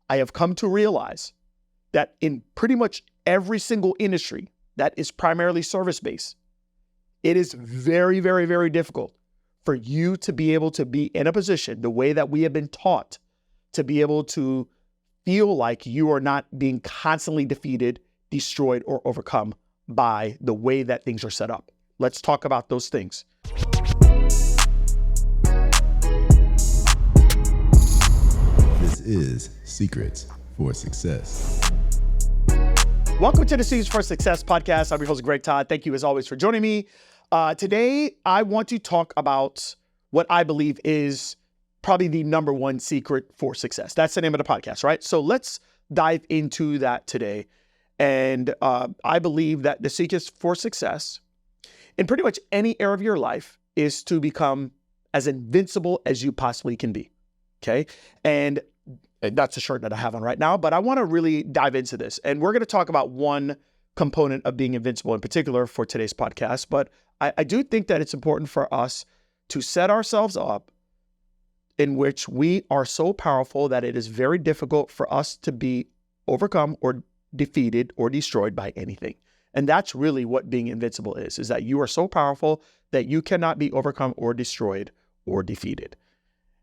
I have come to realize that in pretty much every single industry that is primarily service-based, it is very, very, very difficult for you to be able to be in a position, the way that we have been taught, to be able to feel like you are not being constantly defeated, destroyed, or overcome by the way that things are set up. Let's talk about those things. This is Secrets for Success. Welcome to the Secrets for Success podcast. I'm your host, Greg Todd. Thank you as always for joining me. Today, I want to talk about what I believe is probably the number one secret for success. That's the name of the podcast, right? So let's dive into that today. And I believe that the secret for success in pretty much any area of your life is to become as invincible as you possibly can be, okay? And that's a shirt that I have on right now, but I want to really dive into this. And we're going to talk about one component of being invincible in particular for today's podcast. But I do think that it's important for us to set ourselves up in which we are so powerful that it is very difficult for us to be overcome or defeated or destroyed by anything. And that's really what being invincible is that you are so powerful that you cannot be overcome or destroyed or defeated.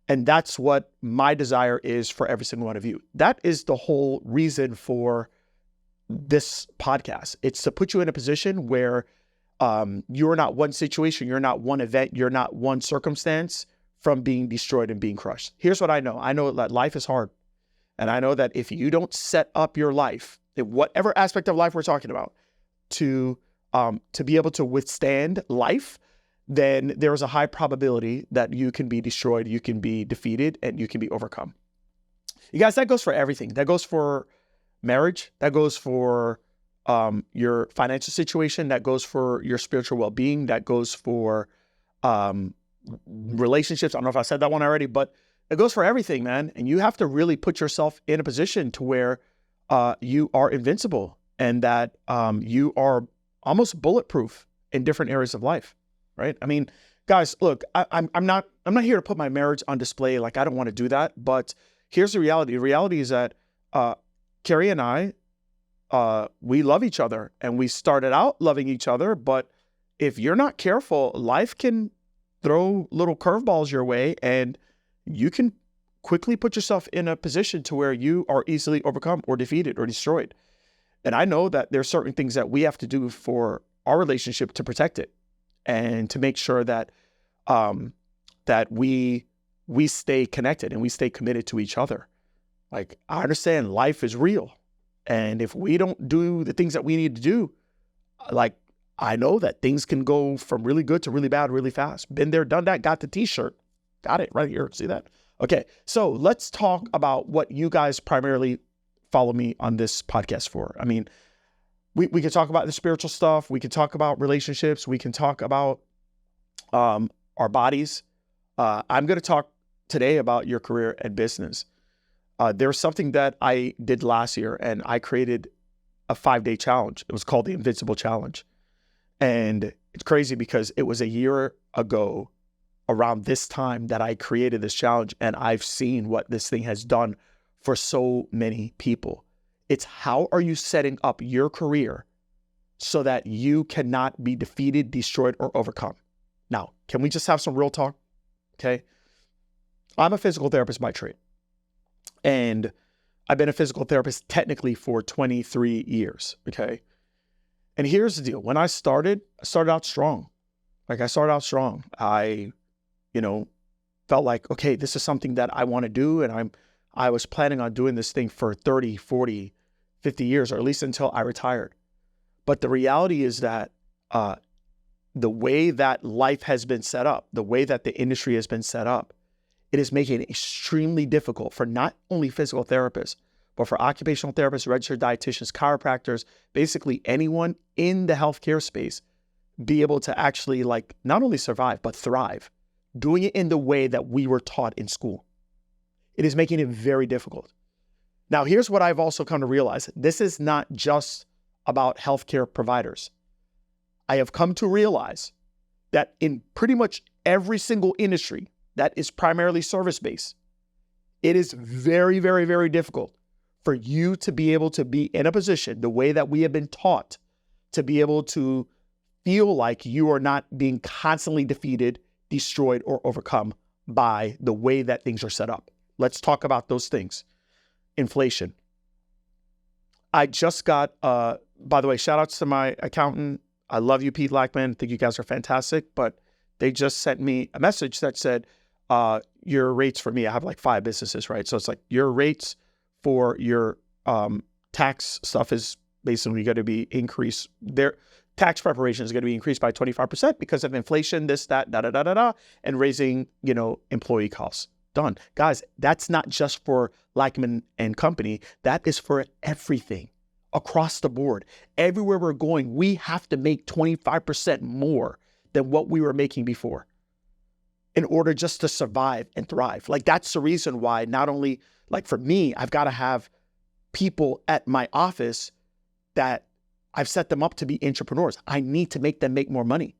And that's what my desire is for every single one of you. That is the whole reason for this podcast. It's to put you in a position where you're not one situation, you're not one event, you're not one circumstance from being destroyed and being crushed. Here's what I know. I know that life is hard. And I know that if you don't set up your life, in whatever aspect of life we're talking about, to be able to withstand life, then there's a high probability that you can be destroyed, you can be defeated, and you can be overcome. You guys, that goes for everything. That goes for marriage. That goes for your financial situation. That goes for your spiritual well-being. That goes for relationships. I don't know if I said that one already, but it goes for everything, man. And you have to really put yourself in a position to where you are invincible and that you are almost bulletproof in different areas of life. Right? I mean, guys, look, I'm not here to put my marriage on display. Like, I don't want to do that. But here's the reality. The reality is that Carrie and I, we love each other and we started out loving each other. But if you're not careful, life can throw little curveballs your way and you can quickly put yourself in a position to where you are easily overcome or defeated or destroyed. And I know that there's certain things that we have to do for our relationship to protect it. And to make sure that that we stay connected and we stay committed to each other. Like, I understand life is real. And if we don't do the things that we need to do, like, I know that things can go from really good to really bad really fast. Been there, done that, got the t-shirt. Got it right here. See that? Okay, so let's talk about what you guys primarily follow me on this podcast for. I mean, we can talk about the spiritual stuff. We can talk about relationships. We can talk about our bodies. I'm going to talk today about your career and business. There's something that I did last year, and I created a 5-day challenge. It was called the Invincible Challenge. And it's crazy because it was a year ago around this time that I created this challenge, and I've seen what this thing has done for so many people. It's how are you setting up your career so that you cannot be defeated, destroyed, or overcome. Now, can we just have some real talk? Okay. I'm a physical therapist by trade. And I've been a physical therapist technically for 23 years. Okay. And here's the deal. When I started out strong. I started out strong. I felt like, okay, this is something that I want to do. And I was planning on doing this thing for 30, 40, 50 years, or at least until I retired. But the reality is that the way that life has been set up, the way that the industry has been set up, it is making it extremely difficult for not only physical therapists, but for occupational therapists, registered dietitians, chiropractors, basically anyone in the healthcare space, be able to actually not only survive, but thrive, doing it in the way that we were taught in school. It is making it very difficult. Now, here's what I've also come to realize. This is not just about healthcare providers. I have come to realize that in pretty much every single industry that is primarily service-based, it is very, very, very difficult for you to be able to be in a position, the way that we have been taught, to be able to feel like you are not being constantly defeated, destroyed, or overcome by the way that things are set up. Let's talk about those things. Inflation. I just got, by the way, shout outs to my accountant. I love you, Pete Lackman. I think you guys are fantastic, but they just sent me a message that said, your rates for me, I have like 5 businesses, right? So it's like your rates for your tax stuff is basically going to be increased. Their tax preparation is going to be increased by 25% because of inflation, this, that, and raising, employee costs. Done. Guys, that's not just for Lackman and Company. That is for everything across the board. Everywhere we're going, we have to make 25% more than what we were making before in order just to survive and thrive. Like, that's the reason why, not only, like, for me, I've got to have people at my office that I've set them up to be entrepreneurs. I need to make them make more money.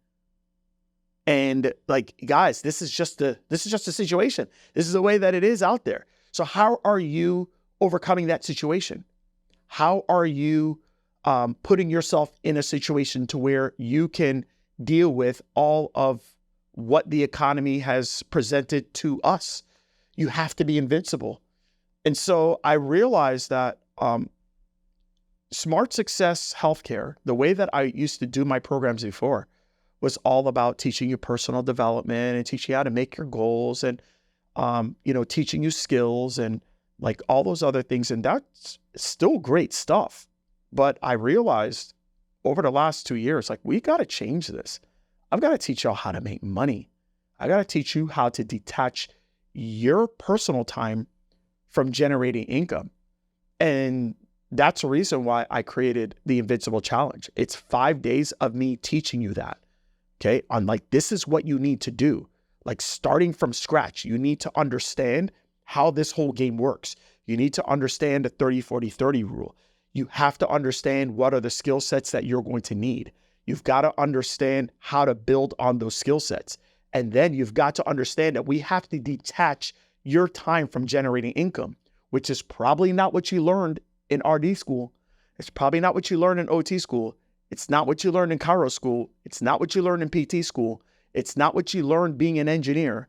And like, guys, this is just a situation. This is the way that it is out there. So how are you overcoming that situation? How are you putting yourself in a situation to where you can deal with all of what the economy has presented to us? You have to be invincible. And so I realized that Smart Success Healthcare, the way that I used to do my programs before, was all about teaching you personal development and teaching you how to make your goals and, teaching you skills and like all those other things. And that's still great stuff. But I realized over the last 2 years, like, we got to change this. I've got to teach y'all how to make money. I got to teach you how to detach your personal time from generating income. And that's the reason why I created the Invincible Challenge. It's 5 days of me teaching you that. Okay, on like, this is what you need to do. Like, starting from scratch, you need to understand how this whole game works. You need to understand the 30-40-30 rule. You have to understand what are the skill sets that you're going to need. You've got to understand how to build on those skill sets. And then you've got to understand that we have to detach your time from generating income, which is probably not what you learned in RD school. It's probably not what you learned in OT school. It's not what you learned in Chiro school. It's not what you learned in PT school. It's not what you learned being an engineer.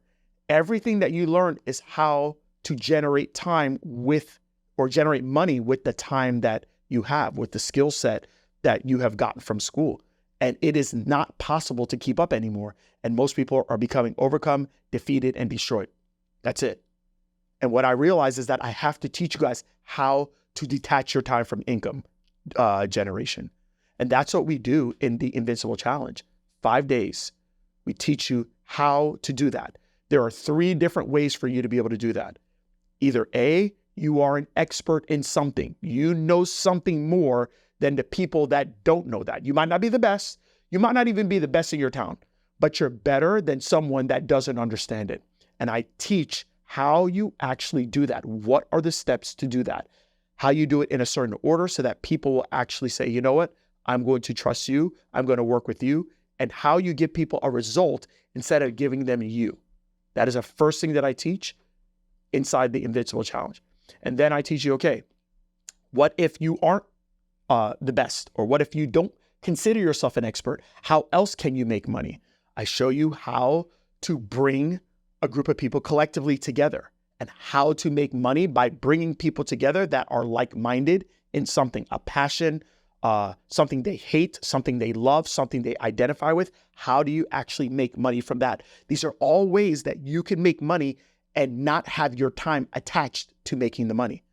Everything that you learned is how to generate time with, or generate money with the time that you have, with the skill set that you have gotten from school. And it is not possible to keep up anymore. And most people are becoming overcome, defeated, and destroyed. That's it. And what I realize is that I have to teach you guys how to detach your time from income generation. And that's what we do in the Invincible Challenge. 5 days. We teach you how to do that. There are 3 different ways for you to be able to do that. Either A, you are an expert in something. You know something more than the people that don't know that. You might not be the best. You might not even be the best in your town, but you're better than someone that doesn't understand it. And I teach how you actually do that. What are the steps to do that? How you do it in a certain order so that people will actually say, you know what? I'm going to trust you. I'm going to work with you. And how you give people a result instead of giving them you. That is the first thing that I teach inside the Invincible Challenge. And then I teach you, okay, what if you aren't the best? Or what if you don't consider yourself an expert? How else can you make money? I show you how to bring a group of people collectively together and how to make money by bringing people together that are like-minded in something, a passion, something they hate, something they love, something they identify with. How do you actually make money from that? These are all ways that you can make money and not have your time attached to making the money.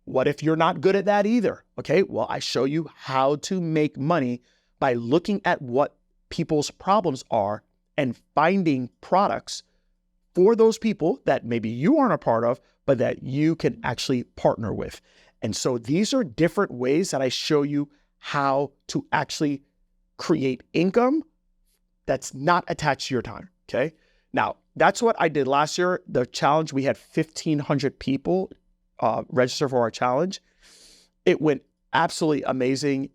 What if you're not good at that either? Okay, well, I show you how to make money by looking at what people's problems are and finding products for those people that maybe you aren't a part of, but that you can actually partner with. And so these are different ways that I show you how to actually create income that's not attached to your time, okay? Now, that's what I did last year. The challenge, we had 1,500 people register for our challenge. It went absolutely amazing.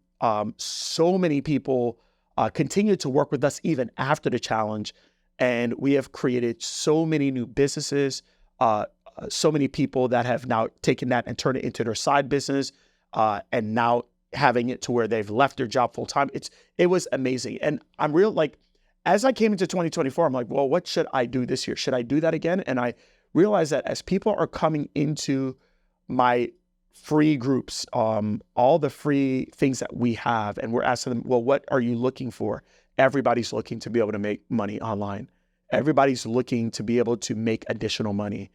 So many people continued to work with us even after the challenge. And we have created so many new businesses. so many people that have now taken that and turned it into their side business, and now having it to where they've left their job full time. It was amazing. And I'm real, like, as I came into 2024, I'm like, well, what should I do this year? Should I do that again? And I realized that as people are coming into my free groups, all the free things that we have, and we're asking them, well, what are you looking for? Everybody's looking to be able to make money online. Everybody's looking to be able to make additional money.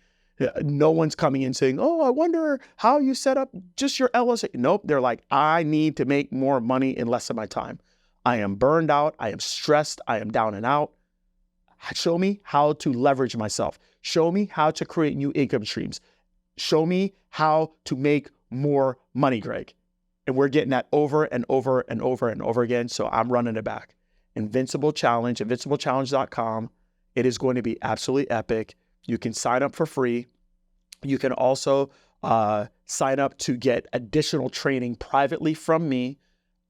No one's coming in saying, oh, I wonder how you set up just your LLC. Nope. They're like, I need to make more money in less of my time. I am burned out. I am stressed. I am down and out. Show me how to leverage myself. Show me how to create new income streams. Show me how to make more money, Greg. And we're getting that over and over and over and over again. So I'm running it back. Invincible Challenge, invinciblechallenge.com. It is going to be absolutely epic. You can sign up for free. You can also sign up to get additional training privately from me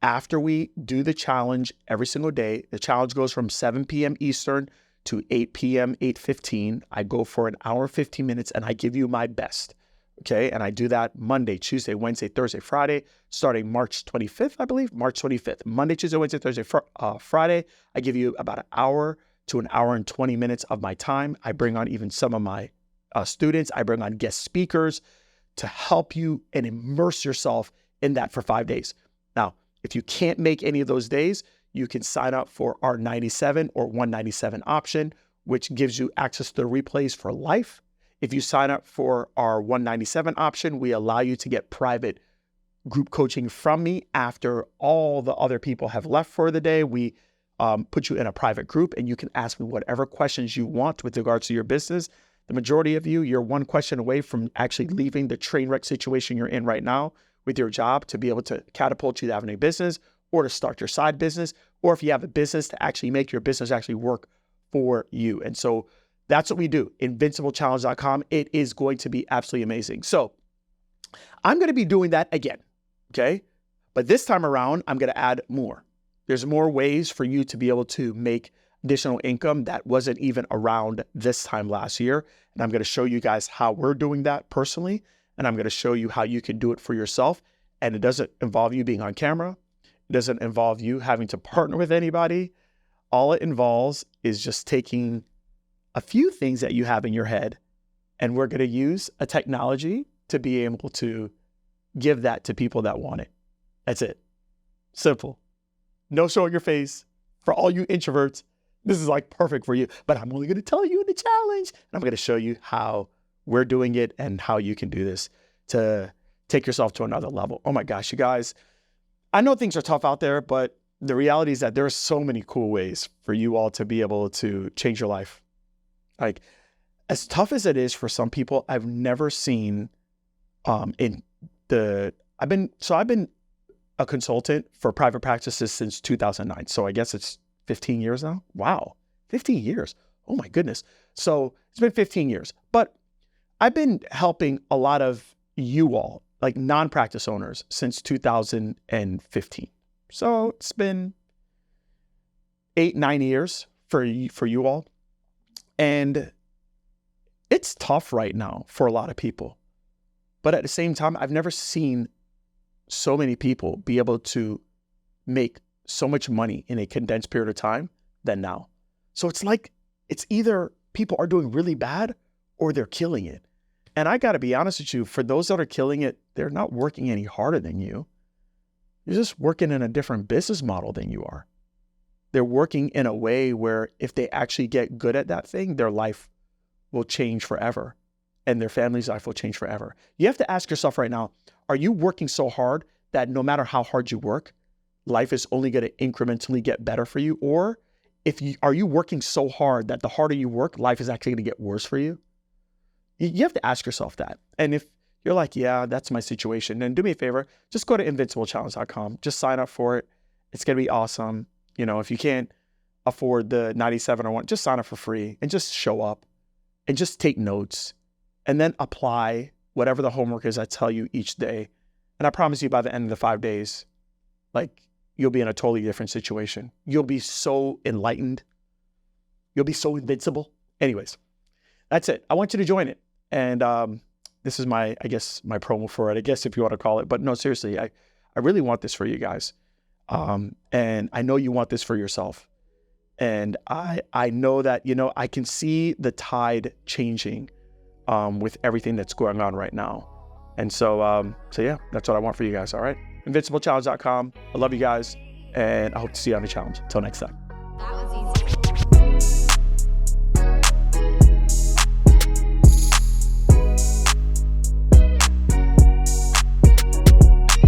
after we do the challenge every single day. The challenge goes from 7 p.m. Eastern to 8 p.m., 8:15. I go for an hour, 15 minutes, and I give you my best. Okay. And I do that Monday, Tuesday, Wednesday, Thursday, Friday, starting March 25th, I believe, March 25th. Monday, Tuesday, Wednesday, Thursday, Friday. I give you about an hour to an hour and 20 minutes of my time. I bring on even some of my students. I bring on guest speakers to help you and immerse yourself in that for 5 days. Now, if you can't make any of those days, you can sign up for our 97 or 197 option, which gives you access to the replays for life. If you sign up for our 197 option, we allow you to get private group coaching from me after all the other people have left for the day. We put you in a private group and you can ask me whatever questions you want with regards to your business. The majority of you, you're one question away from actually leaving the train wreck situation you're in right now with your job to be able to catapult you to having a business or to start your side business, or if you have a business to actually make your business actually work for you. And so that's what we do, invinciblechallenge.com. It is going to be absolutely amazing. So I'm going to be doing that again, okay? But this time around, I'm going to add more. There's more ways for you to be able to make additional income that wasn't even around this time last year. And I'm going to show you guys how we're doing that personally. And I'm going to show you how you can do it for yourself. And it doesn't involve you being on camera. It doesn't involve you having to partner with anybody. All it involves is just taking a few things that you have in your head, and we're going to use a technology to be able to give that to people that want it. That's it. Simple. No showing your face. For all you introverts, this is like perfect for you, but I'm only going to tell you in the challenge, and I'm going to show you how we're doing it and how you can do this to take yourself to another level. Oh my gosh, you guys, I know things are tough out there, but the reality is that there are so many cool ways for you all to be able to change your life. Like, as tough as it is for some people, I've never seen I've been a consultant for private practices since 2009. So I guess it's 15 years now. Wow. 15 years. Oh my goodness. So it's been 15 years, but I've been helping a lot of you all, like non-practice owners, since 2015. So it's been 8-9 years for you all. And it's tough right now for a lot of people. But at the same time, I've never seen so many people be able to make so much money in a condensed period of time than now. So it's like, it's either people are doing really bad or they're killing it. And I got to be honest with you, for those that are killing it, they're not working any harder than you. You're just working in a different business model than you are. They're working in a way where if they actually get good at that thing, their life will change forever and their family's life will change forever. You have to ask yourself right now, are you working so hard that no matter how hard you work, life is only going to incrementally get better for you? Or are you working so hard that the harder you work, life is actually going to get worse for you? You have to ask yourself that. And if you're like, yeah, that's my situation, then do me a favor, just go to invinciblechallenge.com. Just sign up for it. It's going to be awesome. You know, if you can't afford the 97 or one, just sign up for free and just show up and just take notes and then apply whatever the homework is I tell you each day. And I promise you by the end of the 5 days, like, you'll be in a totally different situation. You'll be so enlightened. You'll be so invincible. Anyways, that's it. I want you to join it. And this is my promo for it, I guess, if you want to call it. But no, seriously, I really want this for you guys. And I know you want this for yourself. And I know that, I can see the tide changing with everything that's going on right now. And so yeah, that's what I want for you guys. All right. InvincibleChallenge.com. I love you guys. And I hope to see you on the challenge. Until next time.